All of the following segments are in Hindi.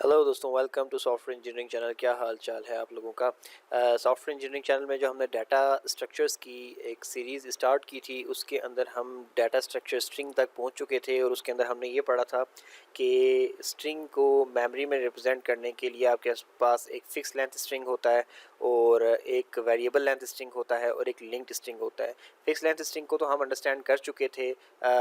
हेलो दोस्तों, welcome to software engineering channel. क्या हाल चाल है आप लोगों का। सॉफ्टवेयर इंजीनियरिंग चैनल में जो हमने डाटा स्ट्रक्चर्स की एक सीरीज़ स्टार्ट की थी, उसके अंदर हम डाटा स्ट्रक्चर स्ट्रिंग तक पहुंच चुके थे और उसके अंदर हमने ये पढ़ा था कि स्ट्रिंग को मेमोरी में रिप्रेजेंट करने के लिए आपके पास एक फ़िक्स लेंथ स्ट्रिंग होता है और एक वेरिएबल लेंथ स्ट्रिंग होता है और एक लिंक्ड स्ट्रिंग होता है। फ़िक्स लेंथ स्ट्रिंग को तो हम अंडरस्टैंड कर चुके थे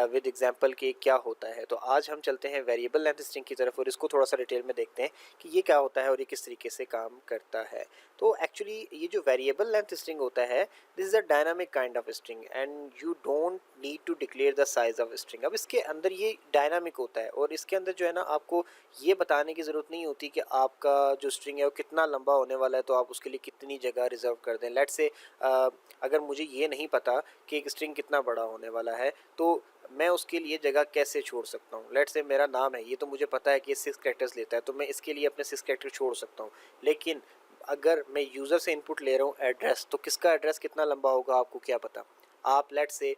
विद एग्जांपल कि क्या होता है। तो आज हम चलते हैं वेरिएबल लेंथ स्ट्रिंग की तरफ और इसको थोड़ा सा डिटेल में देखते हैं कि ये क्या होता है और ये किस तरीके से काम करता है। तो एक्चुअली ये जो वेरिएबल लेंथ स्ट्रिंग होता है, this is a dynamic kind of string and you don't need to declare the size of string. अब इसके अंदर ये डायनामिक होता है और इसके अंदर जो है ना, आपको ये बताने की ज़रूरत नहीं होती कि आपका जो स्ट्रिंग है वो कितना लंबा होने वाला है, तो आप उसके लिए कितनी जगह रिजर्व कर दें। लेट्स से अगर मुझे ये नहीं पता कि एक स्ट्रिंग कितना बड़ा होने वाला है, तो मैं उसके लिए जगह कैसे छोड़ सकता हूँ। लेट्स से मेरा नाम है, ये तो मुझे पता है कि ये 6 कैरेक्टर्स लेता है, तो मैं इसके लिए अपने 6 कैरेक्टर छोड़ सकता हूँ। लेकिन अगर मैं यूज़र से इनपुट ले रहा हूँ एड्रेस, तो किसका एड्रेस कितना लंबा होगा आपको क्या पता। आप लेट्स से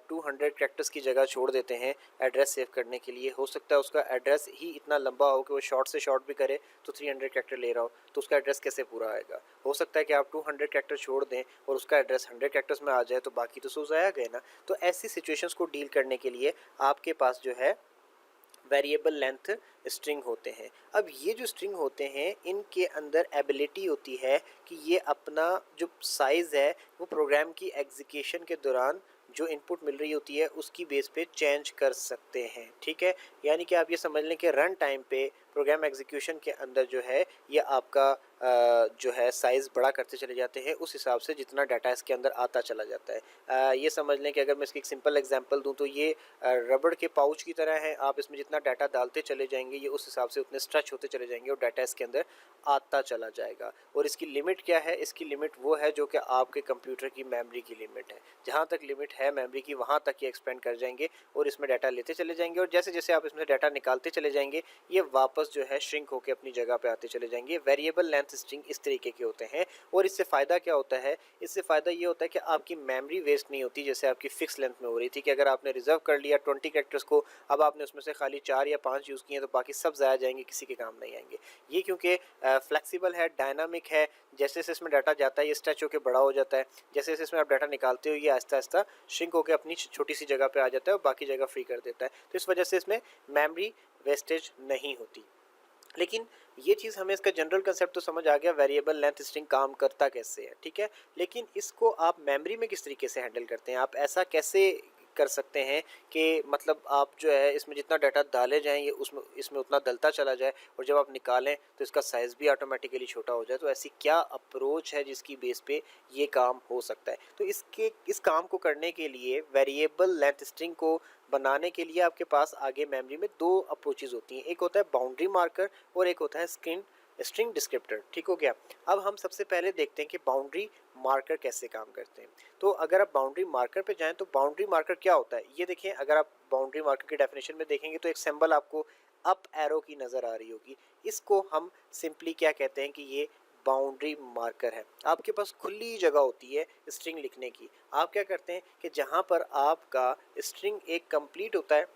200 कैरेक्टर्स की जगह छोड़ देते हैं एड्रेस सेव करने के लिए। हो सकता है उसका एड्रेस ही इतना लंबा हो कि वो शॉर्ट से शॉर्ट भी करे तो 300 कैरेक्टर ले रहा हो, तो उसका एड्रेस कैसे पूरा आएगा। हो सकता है कि आप 200 कैरेक्टर छोड़ दें और उसका एड्रेस 100 कैरेक्टर्स में आ जाए, तो बाकी तो सो जाया गए ना। तो ऐसी सिचुएशंस को डील करने के लिए आपके पास जो है वेरिएबल लेंथ स्ट्रिंग होते हैं। अब ये जो स्ट्रिंग होते हैं, इनके अंदर एबिलिटी होती है कि ये अपना जो साइज़ है वो प्रोग्राम की एग्जीक्यूशन के दौरान जो इनपुट मिल रही होती है उसकी बेस पे चेंज कर सकते हैं। ठीक है, यानी कि आप ये समझ लें कि रन टाइम पे प्रोग्राम एग्जीक्यूशन के अंदर जो है ये आपका जो है साइज़ बड़ा करते चले जाते हैं उस हिसाब से जितना डाटा इसके अंदर आता चला जाता है। ये समझ लें कि अगर मैं इसकी एक सिंपल एग्जांपल दूं तो ये रबड़ के पाउच की तरह है। आप इसमें जितना डाटा डालते चले जाएंगे ये उस हिसाब से उतने स्ट्रेच होते चले जाएंगे और डाटा इसके अंदर आता चला जाएगा। और इसकी लिमिट क्या है, इसकी लिमिट वो है जो कि आपके कंप्यूटर की मेमोरी की लिमिट है। जहाँ तक लिमिट है मेमोरी की, वहाँ तक ये एक्सपेंड कर जाएंगे और इसमें डाटा लेते चले जाएंगे। और जैसे जैसे आप इसमें डाटा निकालते चले जाएंगे ये वापस जो है श्रिंक होकर अपनी जगह पे आते चले जाएंगे। वेरिएबल लेंथ स्ट्रिंग इस तरीके के होते हैं। और इससे फ़ायदा क्या होता है, इससे फ़ायदा ये होता है कि आपकी मेमोरी वेस्ट नहीं होती जैसे आपकी फिक्स लेंथ में हो रही थी कि अगर आपने रिजर्व कर लिया 20 कैरेक्टर्स को, अब आपने उसमें से खाली 4 या 5 यूज़ किए तो बाकी सब ज़ाया जाएंगे, किसी के काम नहीं आएंगे। ये क्योंकि फ्लेक्सिबल है, डायनामिक है, जैसे जैसे इसमें डाटा जाता है ये स्ट्रेच होकर बड़ा हो जाता है, जैसे जैसे इसमें आप डाटा निकालते हो ये आहिस्ता आहिस्ता श्रिंक होकर अपनी छोटी सी जगह पे आ जाता है और बाकी जगह फ्री कर देता है। तो इस वजह से इसमें मेमोरी वेस्टेज नहीं होती। लेकिन ये चीज़ हमें इसका जनरल कंसेप्ट तो समझ आ गया, वेरिएबल लेंथ स्ट्रिंग काम करता कैसे है। ठीक है, लेकिन इसको आप मेमोरी में किस तरीके से हैंडल करते हैं, आप ऐसा कैसे कर सकते हैं कि मतलब आप जो है इसमें जितना डाटा डाले जाएं ये उसमें इसमें उतना डलता चला जाए और जब आप निकालें तो इसका साइज़ भी ऑटोमेटिकली छोटा हो जाए। तो ऐसी क्या अप्रोच है जिसकी बेस पे ये काम हो सकता है। तो इस काम को करने के लिए वेरिएबल लेंथ स्ट्रिंग को बनाने के लिए आपके पास आगे मेमोरी में दो अप्रोचेज होती हैं। एक होता है बाउंड्री मार्कर और एक होता है स्ट्रिंग डिस्क्रिप्टर। ठीक हो गया। अब हम सबसे पहले देखते हैं कि बाउंड्री मार्कर कैसे काम करते हैं। तो अगर आप बाउंड्री मार्कर पे जाएं तो बाउंड्री मार्कर क्या होता है ये देखिए। अगर आप बाउंड्री मार्कर की डेफिनेशन में देखेंगे तो एक सिंबल आपको अप एरो की नज़र आ रही होगी। इसको हम सिंपली क्या कहते हैं कि ये बाउंड्री मार्कर है। आपके पास खुली जगह होती है स्ट्रिंग लिखने की। आप क्या करते हैं कि जहाँ पर आपका स्ट्रिंग एक कंप्लीट होता है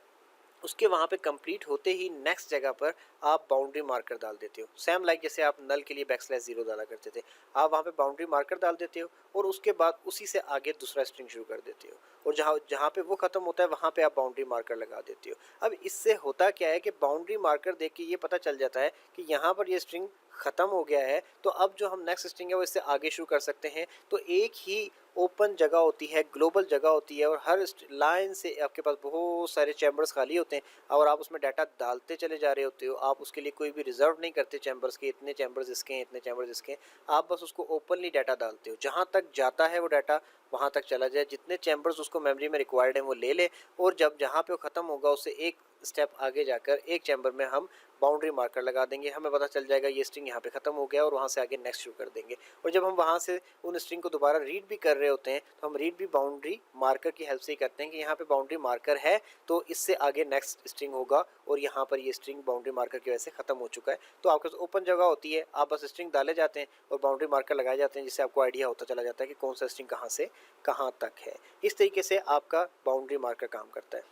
उसके वहाँ पे कंप्लीट होते ही नेक्स्ट जगह पर आप बाउंड्री मार्कर डाल देते हो। सेम लाइक जैसे आप नल के लिए \0 डाला करते थे, आप वहाँ पे बाउंड्री मार्कर डाल देते हो और उसके बाद उसी से आगे दूसरा स्ट्रिंग शुरू कर देते हो और जहाँ जहाँ पे वो ख़त्म होता है वहाँ पे आप बाउंड्री मार्कर लगा देते हो। अब इससे होता क्या है कि बाउंड्री मार्कर देख के ये पता चल जाता है कि यहाँ पर ये स्ट्रिंग ख़त्म हो गया है, तो अब जो हम नेक्स्ट स्ट्रिंग है वो इससे आगे शुरू कर सकते हैं। तो एक ही ओपन जगह होती है, ग्लोबल जगह होती है और हर लाइन से आपके पास बहुत सारे चैम्बर्स खाली होते हैं और आप उसमें डाटा डालते चले जा रहे होते हो। आप उसके लिए कोई भी रिजर्व नहीं करते चैम्बर्स के, इतने चैम्बर्स इसके हैं, इतने चैम्बर्स इसके हैं। आप बस उसको ओपनली डाटा डालते हो, जहाँ तक जाता है वो डाटा वहाँ तक चला जाए, जितने चैम्बर्स उसको मेमोरी में रिक्वायर्ड हैं वो ले ले और जब जहाँ पे वो ख़त्म होगा उससे एक स्टेप आगे जाकर एक चैम्बर में हम बाउंड्री मार्कर लगा देंगे। हमें पता चल जाएगा ये स्ट्रिंग यहाँ पे ख़त्म हो गया और वहाँ से आगे नेक्स्ट शुरू कर देंगे। और जब हम वहाँ से उन स्ट्रिंग को दोबारा रीड भी कर रहे होते हैं तो हम रीड भी बाउंड्री मार्कर की हेल्प से ही करते हैं कि यहाँ पे बाउंड्री मार्कर है तो इससे आगे नेक्स्ट स्ट्रिंग होगा और यहाँ पर ये स्ट्रिंग बाउंड्री मार्कर की वजह से ख़त्म हो चुका है। तो आपके पास ओपन जगह होती है, आप बस स्ट्रिंग डाले जाते हैं और बाउंड्री मार्कर लगाए जाते हैं, जिससे आपको आइडिया होता चला जाता है कि कौन सा स्ट्रिंग कहाँ से कहाँ तक है। इस तरीके से आपका बाउंड्री मार्कर काम करता है।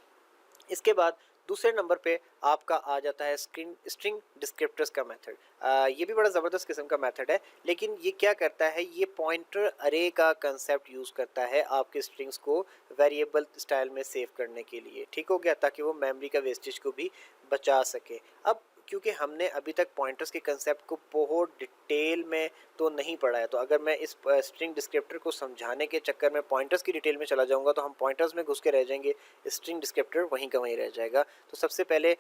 इसके बाद दूसरे नंबर पे आपका आ जाता है स्ट्रिंग डिस्क्रिप्टर्स का मेथड। ये भी बड़ा ज़बरदस्त किस्म का मेथड है, लेकिन ये क्या करता है, ये पॉइंटर अरे का कंसेप्ट यूज़ करता है आपके स्ट्रिंग्स को वेरिएबल स्टाइल में सेव करने के लिए, ठीक हो गया, ताकि वो मेमोरी का वेस्टेज को भी बचा सके। अब क्योंकि हमने अभी तक पॉइंटर्स के कंसेप्ट को बहुत डिटेल में तो नहीं पढ़ा है, तो अगर मैं इस स्ट्रिंग डिस्क्रिप्टर को समझाने के चक्कर में पॉइंटर्स की डिटेल में चला जाऊंगा तो हम पॉइंटर्स में घुस के रह जाएंगे, स्ट्रिंग डिस्क्रिप्टर वहीं का वहीं रह जाएगा। तो सबसे पहले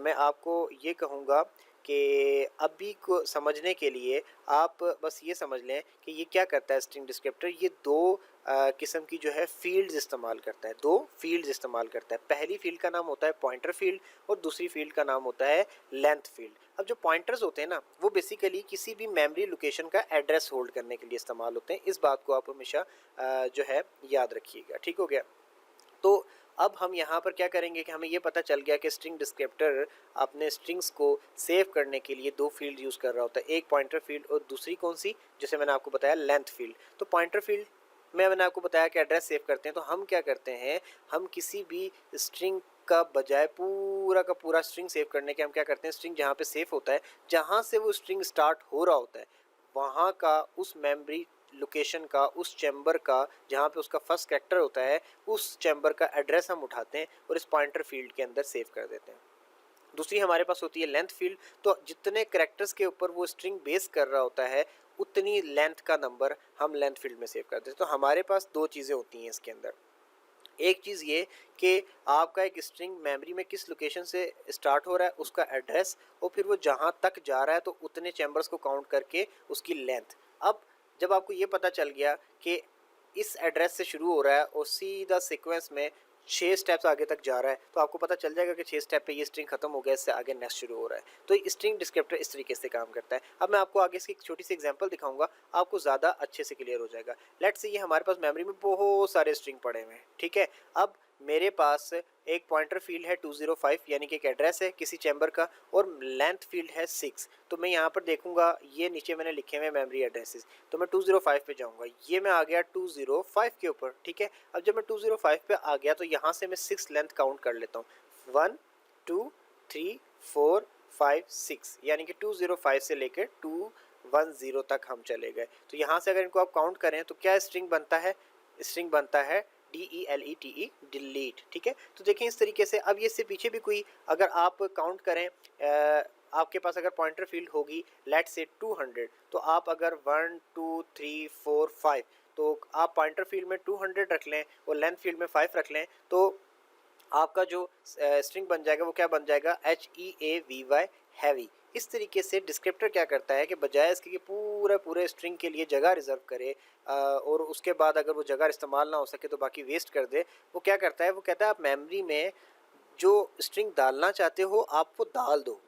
मैं आपको ये कहूँगा कि अभी को समझने के लिए आप बस ये समझ लें कि ये क्या करता है स्ट्रिंग डिस्क्रिप्टर। ये दो किस्म की जो है फील्ड्स इस्तेमाल करता है, दो फील्ड्स इस्तेमाल करता है। पहली फील्ड का नाम होता है पॉइंटर फील्ड और दूसरी फील्ड का नाम होता है लेंथ फील्ड। अब जो पॉइंटर्स होते हैं ना, वो बेसिकली किसी भी मेमोरी लोकेशन का एड्रेस होल्ड करने के लिए इस्तेमाल होते हैं। इस बात को आप हमेशा जो है याद रखिएगा, ठीक हो गया। तो अब हम यहाँ पर क्या करेंगे कि हमें ये पता चल गया कि स्ट्रिंग डिस्क्रिप्टर अपने स्ट्रिंग्स को सेव करने के लिए दो फील्ड यूज़ कर रहा होता है, एक पॉइंटर फील्ड और दूसरी कौन सी, जैसे मैंने आपको बताया लेंथ फील्ड। तो पॉइंटर फील्ड में मैंने आपको बताया कि एड्रेस सेव करते हैं, तो हम क्या करते हैं, हम किसी भी स्ट्रिंग का बजाय पूरा का पूरा स्ट्रिंग सेव करने के हम क्या करते हैं, स्ट्रिंग जहाँ पे सेव होता है, जहाँ से वो स्ट्रिंग स्टार्ट हो रहा होता है, वहाँ का उस मेमोरी लोकेशन का, उस चैम्बर का जहाँ पे उसका फर्स्ट कैरेक्टर होता है, उस चैम्बर का एड्रेस हम उठाते हैं और इस पॉइंटर फील्ड के अंदर सेव कर देते हैं। दूसरी हमारे पास होती है लेंथ फील्ड। तो जितने कैरेक्टर्स के ऊपर वो स्ट्रिंग बेस कर रहा होता है, उतनी लेंथ का नंबर हम लेंथ फील्ड में सेव कर देते हैं। तो हमारे पास दो चीज़ें होती हैं इसके अंदर। एक चीज़ ये कि आपका एक स्ट्रिंग मेमोरी में किस लोकेशन से स्टार्ट हो रहा है, उसका एड्रेस, और फिर वो जहाँ तक जा रहा है तो उतने चैम्बर्स को काउंट करके उसकी लेंथ। अब जब आपको ये पता चल गया कि इस एड्रेस से शुरू हो रहा है और सीधा सीक्वेंस में 6 स्टेप्स आगे तक जा रहा है, तो आपको पता चल जाएगा कि 6 स्टेप पे ये स्ट्रिंग खत्म हो गया, इससे आगे नेक्स्ट शुरू हो रहा है। तो ये स्ट्रिंग डिस्क्रिप्टर इस तरीके से काम करता है। अब मैं आपको आगे इसकी एक छोटी सी एग्जांपल दिखाऊंगा, आपको ज़्यादा अच्छे से क्लियर हो जाएगा। लेट्स से ये हमारे पास मेमोरी में बहुत सारे स्ट्रिंग पड़े हुए हैं, ठीक है। अब मेरे पास एक पॉइंटर फील्ड है 205, यानी कि एक एड्रेस है किसी चैम्बर का, और लेंथ फील्ड है 6। तो मैं यहाँ पर देखूंगा, ये नीचे मैंने लिखे हुए मेमोरी एड्रेसेस, तो मैं 205 पे जाऊंगा, ये मैं आ गया 205 के ऊपर, ठीक है। अब जब मैं 205 पे आ गया तो यहाँ से मैं 6 लेंथ काउंट कर लेता हूँ, 1 2 3 4 5 6, यानी कि 205 से लेकर 210 तक हम चले गए। तो यहाँ से अगर इनको आप काउंट करें तो क्या स्ट्रिंग बनता है, स्ट्रिंग बनता है DELETE, डिलीट, ठीक है। तो देखें इस तरीके से। अब ये इससे पीछे भी कोई अगर आप काउंट करें, आपके पास अगर पॉइंटर फील्ड होगी लेट से 200, तो आप अगर 1 2 3 4 5, तो आप पॉइंटर फील्ड में 200 रख लें और लेंथ फील्ड में 5 रख लें, तो आपका जो स्ट्रिंग बन जाएगा वो क्या बन जाएगा, HEAVY, हैवी। इस तरीके से डिस्क्रिप्टर क्या करता है कि बजाय इसके कि पूरे पूरे स्ट्रिंग के लिए जगह रिजर्व करे और उसके बाद अगर वो जगह इस्तेमाल ना हो सके तो बाकी वेस्ट कर दे, वो क्या करता है, वो कहता है आप मेमोरी में जो स्ट्रिंग डालना चाहते हो आप वो डाल दो,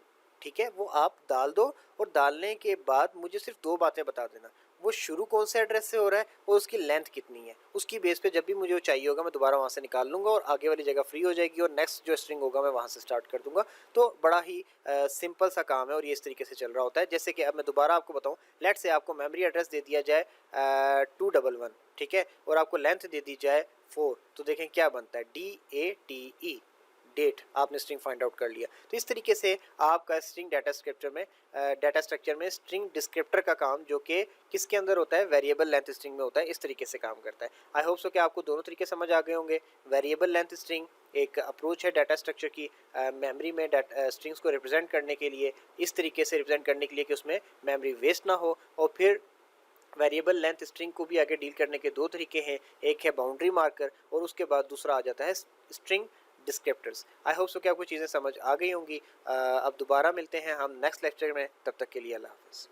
ठीक है, वो आप डाल दो, और डालने के बाद मुझे सिर्फ दो बातें बता देना, वो शुरू कौन से एड्रेस से हो रहा है और उसकी लेंथ कितनी है। उसकी बेस पे जब भी मुझे वो चाहिए होगा मैं दोबारा वहाँ से निकाल लूँगा और आगे वाली जगह फ्री हो जाएगी और नेक्स्ट जो स्ट्रिंग होगा मैं वहाँ से स्टार्ट कर दूँगा। तो बड़ा ही सिंपल सा काम है और ये इस तरीके से चल रहा होता है। जैसे कि अब मैं दोबारा आपको बताऊँ, लेट से आपको मेमोरी एड्रेस दे दिया जाए 211, ठीक है, और आपको लेंथ दे दी जाए 4, तो देखें क्या बनता है, DATE, डेट, आपने स्ट्रिंग फाइंड आउट कर लिया। तो इस तरीके से आपका स्ट्रिंग डाटा स्ट्रक्चर में स्ट्रिंग डिस्क्रिप्टर का काम, जो कि किसके अंदर होता है, वेरिएबल लेंथ स्ट्रिंग में होता है, इस तरीके से काम करता है। आई होप सो कि आपको दोनों तरीके समझ आ गए होंगे। वेरिएबल लेंथ स्ट्रिंग एक अप्रोच है डाटा स्ट्रक्चर की मेमोरी में स्ट्रिंग्स को रिप्रेजेंट करने के लिए, इस तरीके से रिप्रेजेंट करने के लिए कि उसमें मेमोरी वेस्ट ना हो। और फिर वेरिएबल लेंथ स्ट्रिंग को भी आगे डील करने के दो तरीके हैं, एक है बाउंड्री मार्कर और उसके बाद दूसरा आ जाता है string descriptors. I hope so कि आपको चीज़ें समझ आ गई होंगी। अब दोबारा मिलते हैं हम नेक्स्ट लेक्चर में, तब तक के लिए अल्लाह हाफ़िज़।